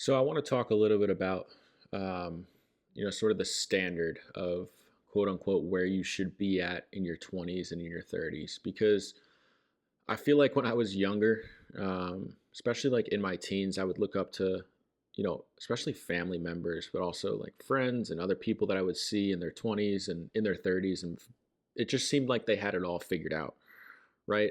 So I want to talk a little bit about, sort of the standard of quote unquote where you should be at in your 20s and in your 30s. Because I feel like when I was younger, especially like in my teens, I would look up to, especially family members, but also like friends and other people that I would see in their 20s and in their 30s. And it just seemed like they had it all figured out, right?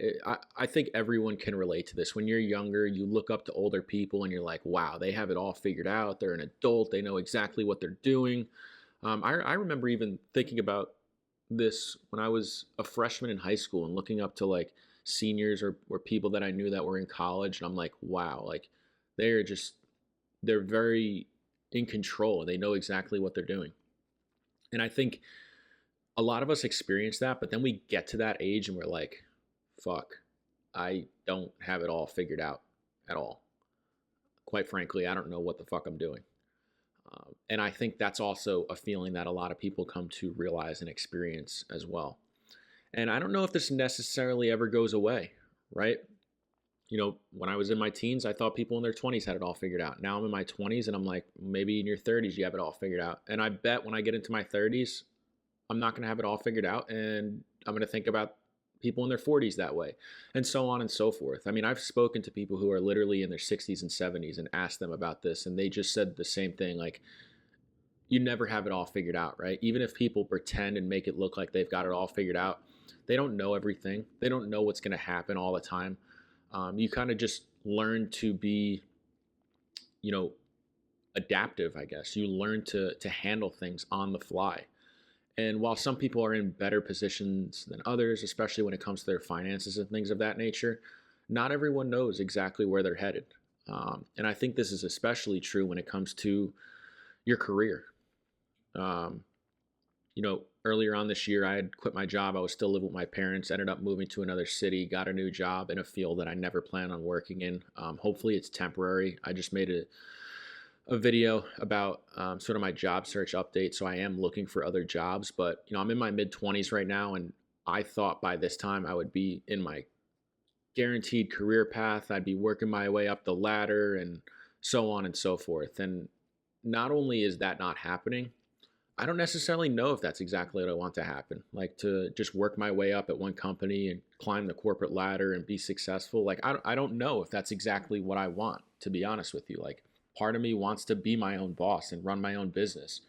I think everyone can relate to this. When you're younger, you look up to older people and you're like, wow, they have it all figured out. They're an adult. They know exactly what they're doing. I remember even thinking about this when I was a freshman in high school and looking up to like seniors or people that I knew that were in college. And I'm like, wow, like they're just, they're very in control and they know exactly what they're doing. And I think a lot of us experience that, but then we get to that age and we're like, fuck, I don't have it all figured out at all. Quite frankly, I don't know what the fuck I'm doing. And I think that's also a feeling that a lot of people come to realize and experience as well. And I don't know if this necessarily ever goes away, right? When I was in my teens, I thought people in their 20s had it all figured out. Now I'm in my 20s and I'm like, maybe in your 30s, you have it all figured out. And I bet when I get into my 30s, I'm not going to have it all figured out. And I'm going to think about people in their 40s that way, and so on and so forth. I mean, I've spoken to people who are literally in their 60s and 70s and asked them about this, and they just said the same thing. Like, you never have it all figured out, right? Even if people pretend and make it look like they've got it all figured out, they don't know everything. They don't know what's going to happen all the time. You kind of just learn to be, you know, adaptive, I guess. You learn to handle things on the fly. And while some people are in better positions than others, especially when it comes to their finances and things of that nature, not everyone knows exactly where they're headed. And I think this is especially true when it comes to your career. Um, Earlier on this year, I had quit my job. I was still living with my parents, ended up moving to another city, got a new job in a field that I never planned on working in. Hopefully, it's temporary. I just made a video about sort of my job search update. So I am looking for other jobs, but I'm in my mid 20s right now, and I thought by this time I would be in my guaranteed career path. I'd be working my way up the ladder and so on and so forth. And not only is that not happening, I don't necessarily know if that's exactly what I want to happen. Like to just work my way up at one company and climb the corporate ladder and be successful. Like I don't know if that's exactly what I want, to be honest with you. Like part of me wants to be my own boss and run my own business.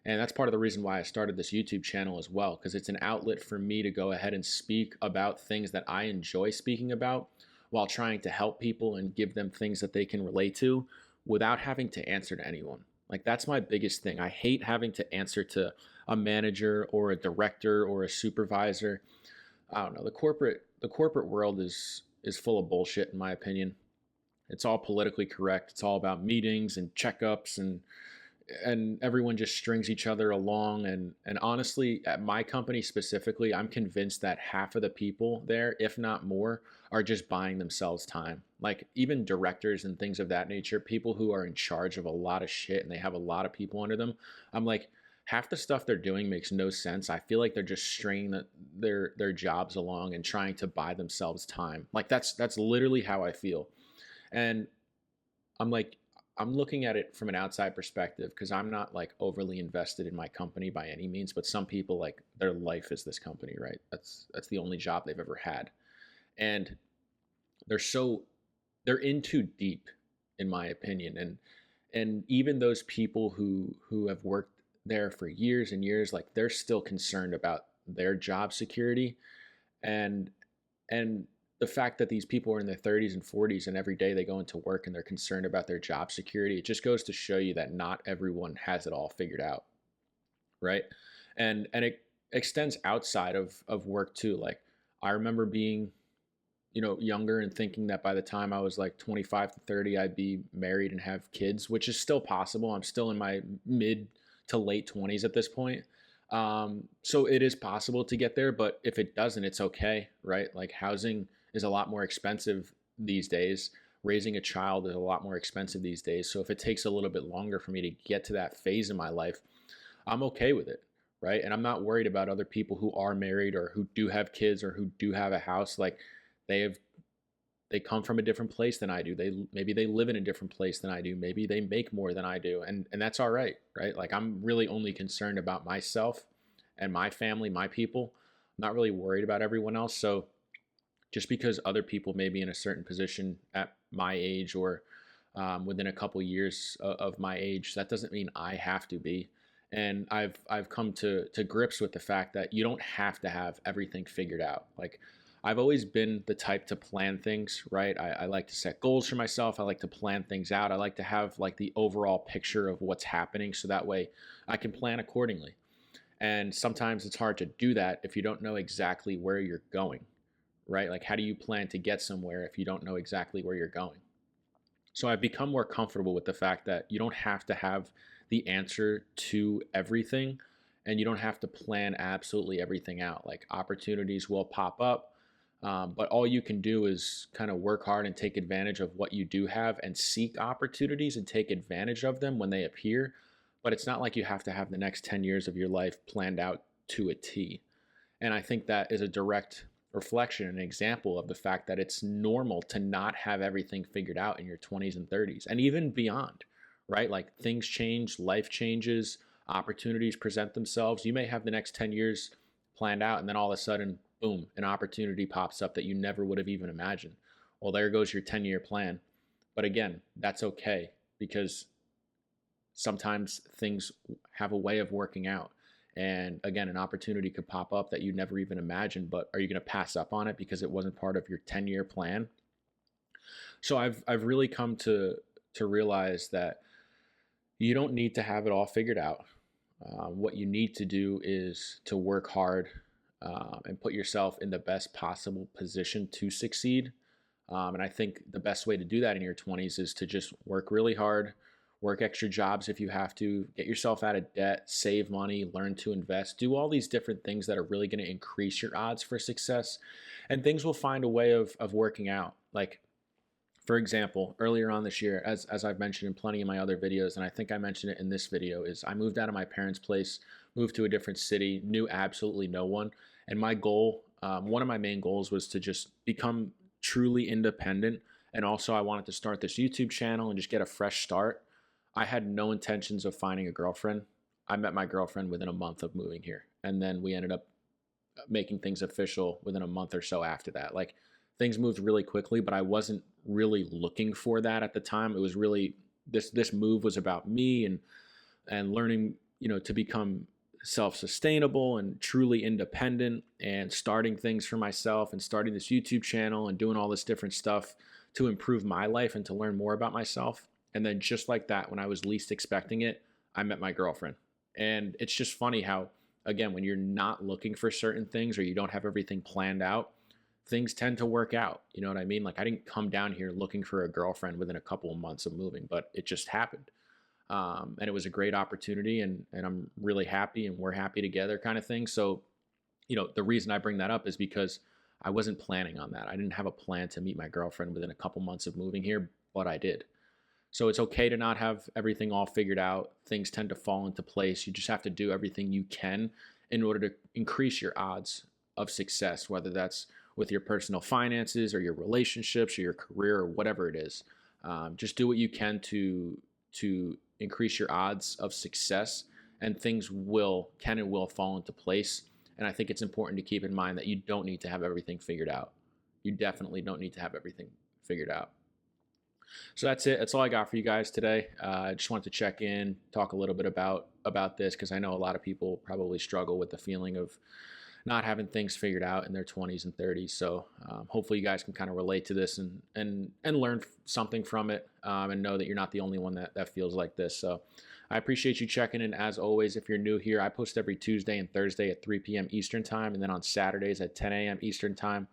And that's part of the reason why I started this YouTube channel as well, because it's an outlet for me to go ahead and speak about things that I enjoy speaking about while trying to help people and give them things that they can relate to without having to answer to anyone. Like that's my biggest thing. I hate having to answer to a manager or a director or a supervisor. I don't know. The corporate world is full of bullshit in my opinion. It's all politically correct. It's all about meetings and checkups and everyone just strings each other along, and honestly at my company specifically, I'm convinced that half of the people there, if not more, are just buying themselves time. Like even directors and things of that nature, people who are in charge of a lot of shit and they have a lot of people under them, I'm like, half the stuff they're doing makes no sense. I feel like they're just stringing their jobs along and trying to buy themselves time. Like that's literally how I feel. And I'm like, I'm looking at it from an outside perspective because I'm not like overly invested in my company by any means, but some people, like, their life is this company, right? That's the only job they've ever had. And they're so they're in too deep, in my opinion. And even those people who have worked there for years and years, like they're still concerned about their job security. And and the fact that these people are in their 30s and 40s and every day they go into work and they're concerned about their job security, it just goes to show you that not everyone has it all figured out, right? And it extends outside of work too. Like I remember being, younger and thinking that by the time I was like 25 to 30, I'd be married and have kids, which is still possible. I'm still in my mid to late 20s at this point. So it is possible to get there, but if it doesn't, it's okay, right? Like housing is a lot more expensive these days. Raising a child is a lot more expensive these days. So if it takes a little bit longer for me to get to that phase in my life, I'm okay with it, right? And I'm not worried about other people who are married or who do have kids or who do have a house. Like they have they come from a different place than I do. Maybe they live in a different place than I do. Maybe they make more than I do, and that's all right, right? Like I'm really only concerned about myself and my family, my people. I'm not really worried about everyone else. So just because other people may be in a certain position at my age or within a couple years of my age, that doesn't mean I have to be. And I've come to grips with the fact that you don't have to have everything figured out. Like I've always been the type to plan things, right? I like to set goals for myself. I like to plan things out. I like to have like the overall picture of what's happening so that way I can plan accordingly. And sometimes it's hard to do that if you don't know exactly where you're going, right? Like, how do you plan to get somewhere if you don't know exactly where you're going? So I've become more comfortable with the fact that you don't have to have the answer to everything and you don't have to plan absolutely everything out. Like, opportunities will pop up, but all you can do is kind of work hard and take advantage of what you do have and seek opportunities and take advantage of them when they appear. But it's not like you have to have the next 10 years of your life planned out to a T. And I think that is a direct reflection, an example of the fact that it's normal to not have everything figured out in your 20s and 30s and even beyond, right? Like things change, life changes, opportunities present themselves. You may have the next 10 years planned out, and then all of a sudden, boom, an opportunity pops up that you never would have even imagined. Well, there goes your 10-year plan. But again, that's okay because sometimes things have a way of working out. And again, an opportunity could pop up that you never even imagined, but are you going to pass up on it because it wasn't part of your 10-year plan? So I've really come to realize that you don't need to have it all figured out. What you need to do is to work hard and put yourself in the best possible position to succeed. And I think the best way to do that in your 20s is to just work really hard, work extra jobs if you have to, get yourself out of debt, save money, learn to invest, do all these different things that are really going to increase your odds for success. And things will find a way of working out. Like, for example, earlier on this year, as I've mentioned in plenty of my other videos, and I think I mentioned it in this video, is I moved out of my parents' place, moved to a different city, knew absolutely no one. And my goal, one of my main goals was to just become truly independent. And also I wanted to start this YouTube channel and just get a fresh start. I had no intentions of finding a girlfriend. I met my girlfriend within a month of moving here. And then we ended up making things official within a month or so after that. Like things moved really quickly, but I wasn't really looking for that at the time. It was really this move was about me and learning, to become self-sustainable and truly independent and starting things for myself and starting this YouTube channel and doing all this different stuff to improve my life and to learn more about myself. And then just like that, when I was least expecting it, I met my girlfriend. And it's just funny how, again, when you're not looking for certain things or you don't have everything planned out, things tend to work out. You know what I mean? Like I didn't come down here looking for a girlfriend within a couple of months of moving, but it just happened. And it was a great opportunity and I'm really happy and we're happy together kind of thing. So, the reason I bring that up is because I wasn't planning on that. I didn't have a plan to meet my girlfriend within a couple months of moving here, but I did. So it's okay to not have everything all figured out. Things tend to fall into place. You just have to do everything you can in order to increase your odds of success, whether that's with your personal finances or your relationships or your career or whatever it is. Just do what you can to increase your odds of success, and things can and will fall into place. And I think it's important to keep in mind that you don't need to have everything figured out. You definitely don't need to have everything figured out. So that's it. That's all I got for you guys today. I just wanted to check in, talk a little bit about this because I know a lot of people probably struggle with the feeling of not having things figured out in their 20s and 30s. So hopefully you guys can kind of relate to this and learn something from it and know that you're not the only one that feels like this. So I appreciate you checking in. As always, if you're new here, I post every Tuesday and Thursday at 3 p.m. Eastern time. And then on Saturdays at 10 a.m. Eastern time,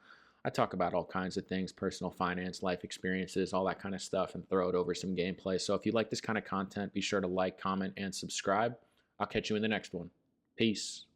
I talk about all kinds of things, personal finance, life experiences, all that kind of stuff, and throw it over some gameplay. So if you like this kind of content, be sure to like, comment, and subscribe. I'll catch you in the next one. Peace.